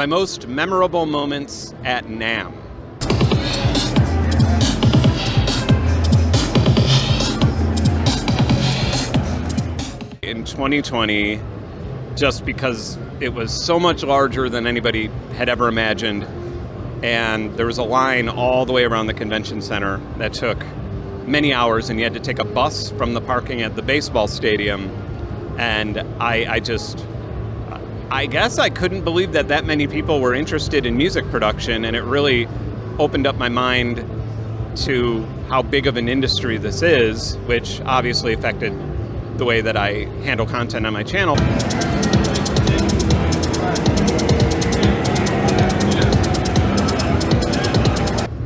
My most memorable moments at Namm. In 2020, just because it was so much larger than anybody had ever imagined, and there was a line all the way around the convention center that took many hours, and you had to take a bus from the parking at the baseball stadium, and I guess I couldn't believe that many people were interested in music production, and it really opened up my mind to how big of an industry this is, which obviously affected the way that I handle content on my channel.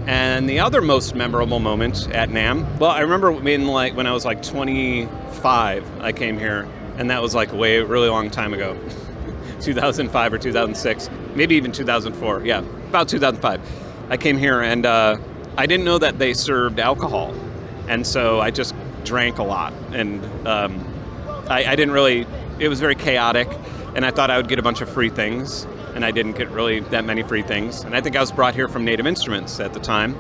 And the other most memorable moment at Namm, well, I remember when I was like 25, I came here, and that was like really long time ago. 2005 or 2006, maybe even 2004. Yeah, about 2005. I came here, and I didn't know that they served alcohol, and so I just drank a lot, and I didn't really. It was very chaotic, and I thought I would get a bunch of free things, and I didn't get really that many free things. And I think I was brought here from Native Instruments at the time,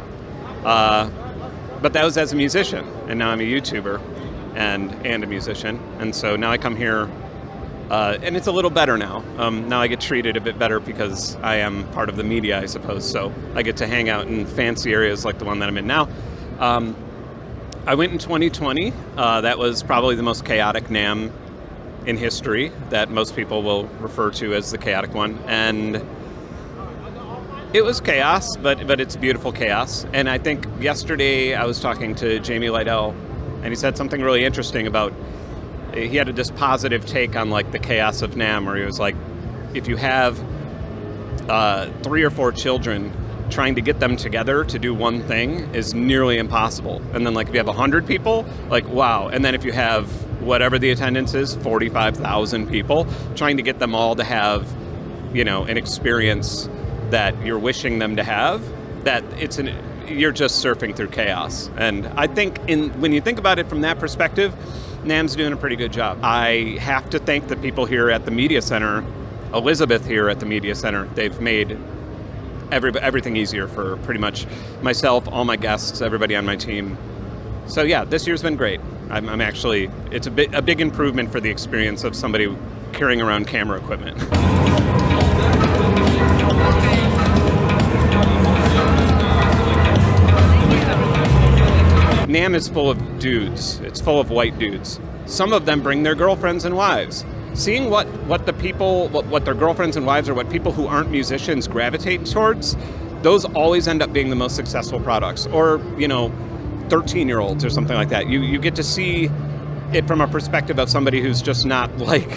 but that was as a musician, and now I'm a YouTuber and a musician, and so now I come here. And it's a little better now. Now I get treated a bit better because I am part of the media, I suppose. So I get to hang out in fancy areas like the one that I'm in now. I went in 2020. That was probably the most chaotic Namm in history that most people will refer to as the chaotic one. And it was chaos, but it's beautiful chaos. And I think yesterday I was talking to Jamie Lydell, and he said something really interesting about. He had this positive take on like the chaos of Namm, where he was like, if you have 3 or 4 children, trying to get them together to do one thing is nearly impossible. And then like if you have 100 people, like wow. And then if you have whatever the attendance is, 45,000 people, trying to get them all to have, an experience that you're wishing them to have, you're just surfing through chaos. And I think when you think about it from that perspective, Namm's doing a pretty good job. I have to thank the people here at the Media Center, Elizabeth here at the Media Center. They've made everything easier for pretty much myself, all my guests, everybody on my team. So yeah, this year's been great. I'm actually, it's a big improvement for the experience of somebody carrying around camera equipment. Namm is full of dudes. It's full of white dudes. Some of them bring their girlfriends and wives. Seeing what their girlfriends and wives or what people who aren't musicians gravitate towards, those always end up being the most successful products. Or, 13-year-olds or something like that. You get to see it from a perspective of somebody who's just not like,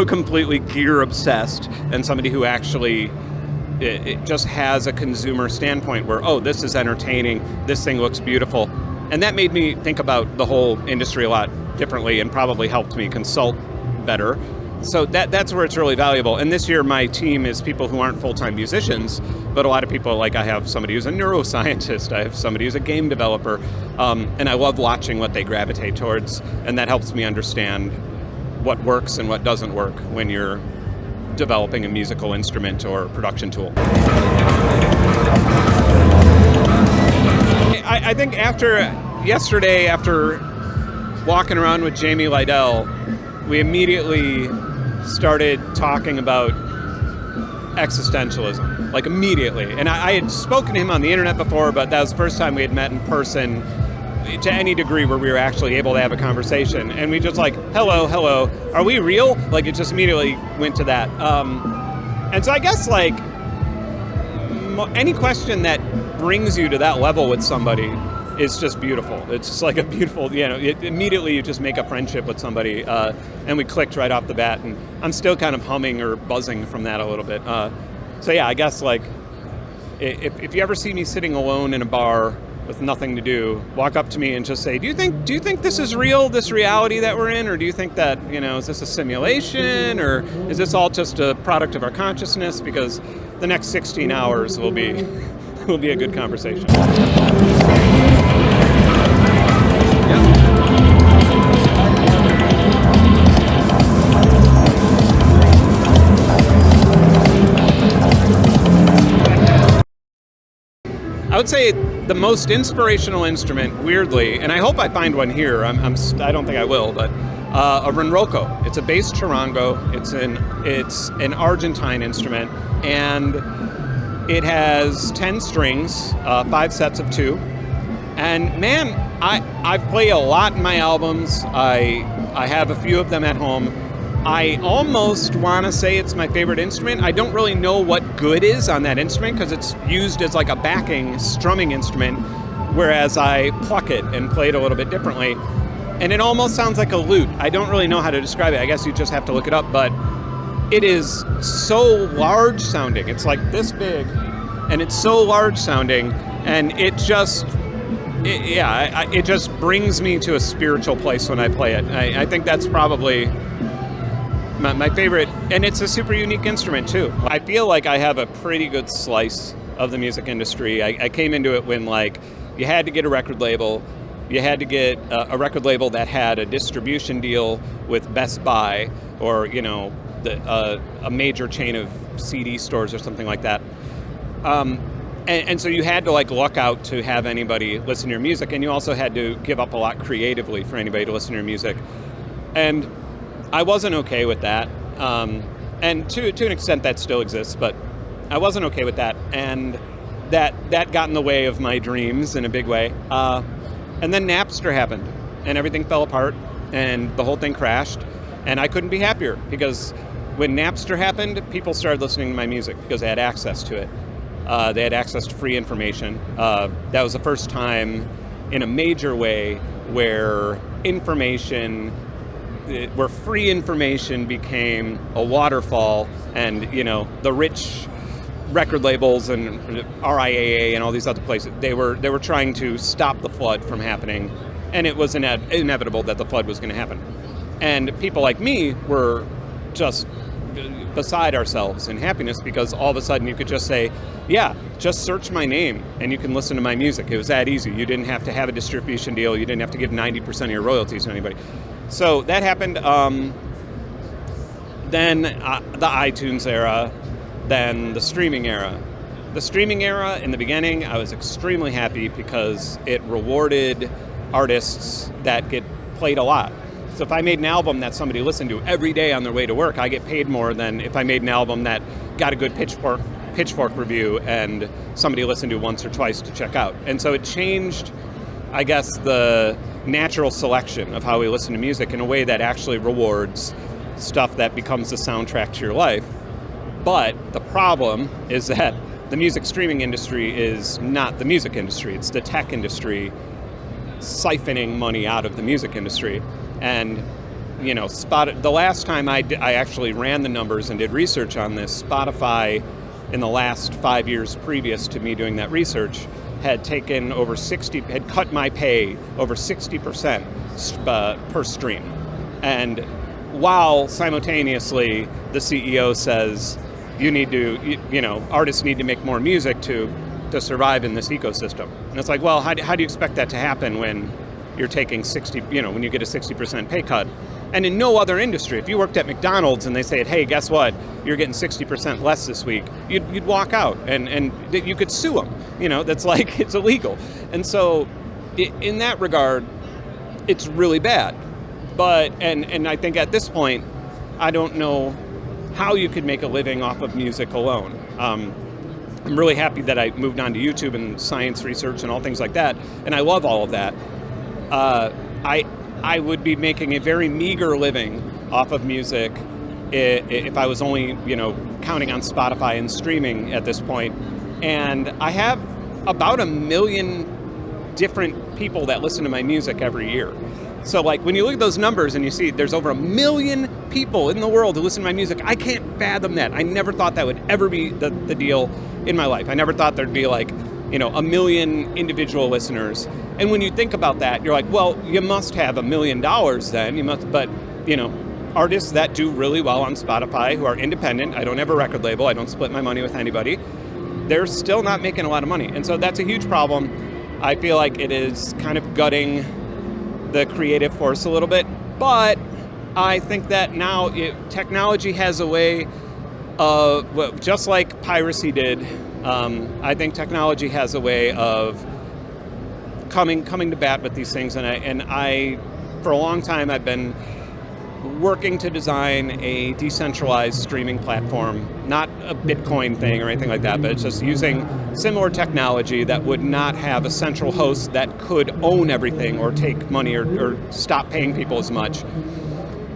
completely gear obsessed, and somebody who actually it just has a consumer standpoint where, oh, this is entertaining, this thing looks beautiful. And that made me think about the whole industry a lot differently and probably helped me consult better. So that's where it's really valuable. And this year my team is people who aren't full-time musicians, but a lot of people, like I have somebody who's a neuroscientist, I have somebody who's a game developer, and I love watching what they gravitate towards, and that helps me understand what works and what doesn't work when you're developing a musical instrument or production tool. I think after walking around with Jamie Lydell, we immediately started talking about existentialism, like immediately. And I had spoken to him on the internet before, but that was the first time we had met in person to any degree where we were actually able to have a conversation. And we just like, hello, are we real? Like it just immediately went to that. And so I guess like any question that brings you to that level with somebody is just beautiful. It's just like a beautiful, immediately you just make a friendship with somebody, and we clicked right off the bat, and I'm still kind of humming or buzzing from that a little bit. So yeah, I guess like, if you ever see me sitting alone in a bar with nothing to do, walk up to me and just say, do you think this is real, this reality that we're in, or do you think that, is this a simulation, or is this all just a product of our consciousness? Because the next 16 hours will be a good conversation. would say the most inspirational instrument, weirdly, and I hope I find one here. I don't think I will, but a ronroco. It's a bass charango. It's an Argentine instrument, and it has 10 strings, 5 sets of 2. And man, I play a lot in my albums. I have a few of them at home. I almost want to say it's my favorite instrument. I don't really know what good is on that instrument because it's used as like a backing strumming instrument, whereas I pluck it and play it a little bit differently. And it almost sounds like a lute. I don't really know how to describe it. I guess you just have to look it up, but it is so large sounding. It's like this big, and it's so large sounding, and it just brings me to a spiritual place when I play it. I think that's probably my favorite, and it's a super unique instrument too. I feel like I have a pretty good slice of the music industry. I came into it when you had to get a record label. You had to get a record label that had a distribution deal with Best Buy or a major chain of CD stores or something like that. And so you had to luck out to have anybody listen to your music, and you also had to give up a lot creatively for anybody to listen to your music. And I wasn't okay with that. And to an extent that still exists, but I wasn't okay with that. And that got in the way of my dreams in a big way. And then Napster happened, and everything fell apart, and the whole thing crashed. And I couldn't be happier, because when Napster happened, people started listening to my music because they had access to it. They had access to free information. That was the first time in a major way where free information became a waterfall, and the rich record labels and RIAA and all these other places, they were trying to stop the flood from happening, and it was inevitable that the flood was going to happen. And people like me were just beside ourselves in happiness, because all of a sudden you could just say, yeah, just search my name and you can listen to my music. It was that easy. You didn't have to have a distribution deal. You didn't have to give 90% of your royalties to anybody. So that happened. Then the iTunes era, then the streaming era. The streaming era, in the beginning, I was extremely happy because it rewarded artists that get played a lot. So if I made an album that somebody listened to every day on their way to work, I get paid more than if I made an album that got a good Pitchfork review and somebody listened to once or twice to check out. And so it changed, I guess, the natural selection of how we listen to music in a way that actually rewards stuff that becomes the soundtrack to your life. But the problem is that the music streaming industry is not the music industry. It's the tech industry siphoning money out of the music industry. And, the last time I actually ran the numbers and did research on this, Spotify, in the last 5 years previous to me doing that research, had cut my pay over 60% per stream. And while simultaneously the CEO says, artists need to make more music to survive in this ecosystem. And it's like, well, how do you expect that to happen when you're taking when you get a 60% pay cut? And in no other industry, if you worked at McDonald's and they say, hey, guess what? You're getting 60% less this week, you'd walk out and you could sue them. That's it's illegal. And so in that regard, it's really bad. But, and I think at this point, I don't know how you could make a living off of music alone. I'm really happy that I moved on to YouTube and science research and all things like that, and I love all of that. I would be making a very meager living off of music if I was only, counting on Spotify and streaming at this point. And I have about 1 million different people that listen to my music every year. So when you look at those numbers and you see there's over 1 million people in the world who listen to my music, I can't fathom that. I never thought that would ever be the deal in my life. I never thought there'd be 1 million individual listeners. And when you think about that, you're like, well, you must have $1 million then. But artists that do really well on Spotify who are independent, I don't have a record label, I don't split my money with anybody, they're still not making a lot of money. And so that's a huge problem. I feel like it is kind of gutting the creative force a little bit. But I think that now technology has a way of, just like piracy did I think technology has a way of coming to bat with these things, and I for a long time I've been working to design a decentralized streaming platform, not a Bitcoin thing or anything like that, but it's just using similar technology that would not have a central host that could own everything or take money or stop paying people as much.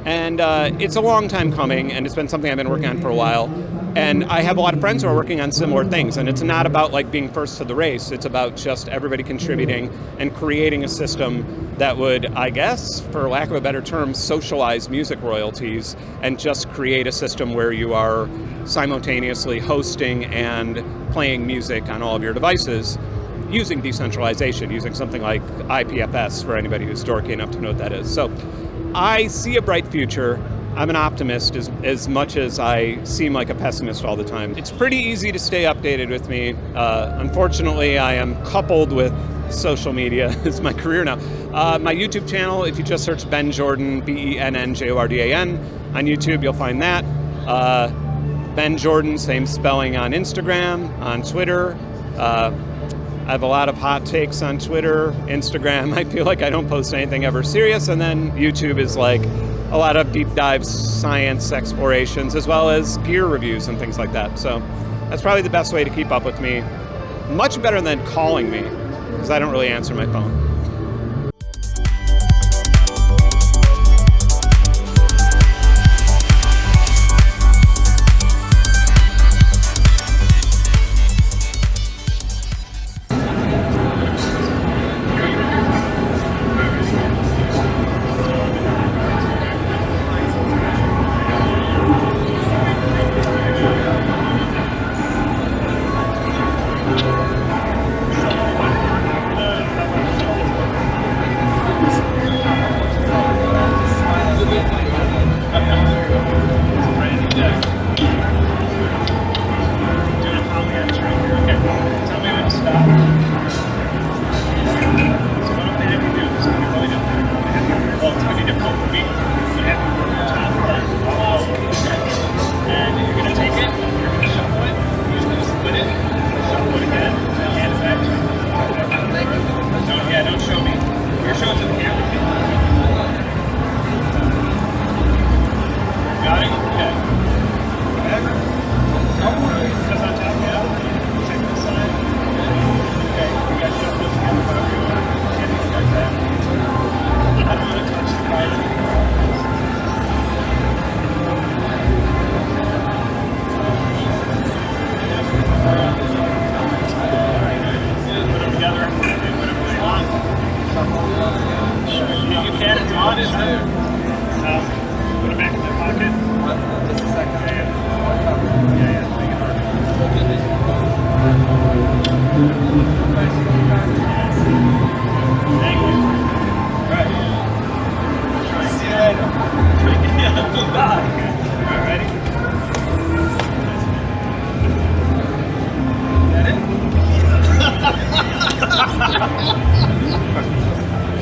And it's a long time coming, and it's been something I've been working on for a while. And I have a lot of friends who are working on similar things, and it's not about like being first to the race. It's about just everybody contributing and creating a system that would, I guess, for lack of a better term, socialize music royalties and just create a system where you are simultaneously hosting and playing music on all of your devices using decentralization, using something like IPFS for anybody who's dorky enough to know what that is. So I see a bright future. I'm an optimist as much as I seem like a pessimist all the time. It's pretty easy to stay updated with me. Unfortunately, I am coupled with social media as my career now. My YouTube channel, if you just search Ben Jordan, BENNJORDAN on YouTube, you'll find that. Ben Jordan, same spelling on Instagram, on Twitter. I have a lot of hot takes on Twitter, Instagram. I feel like I don't post anything ever serious, and then YouTube is like a lot of deep dive science explorations as well as gear reviews and things like that. So that's probably the best way to keep up with me. Much better than calling me, because I don't really answer my phone.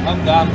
I'm done.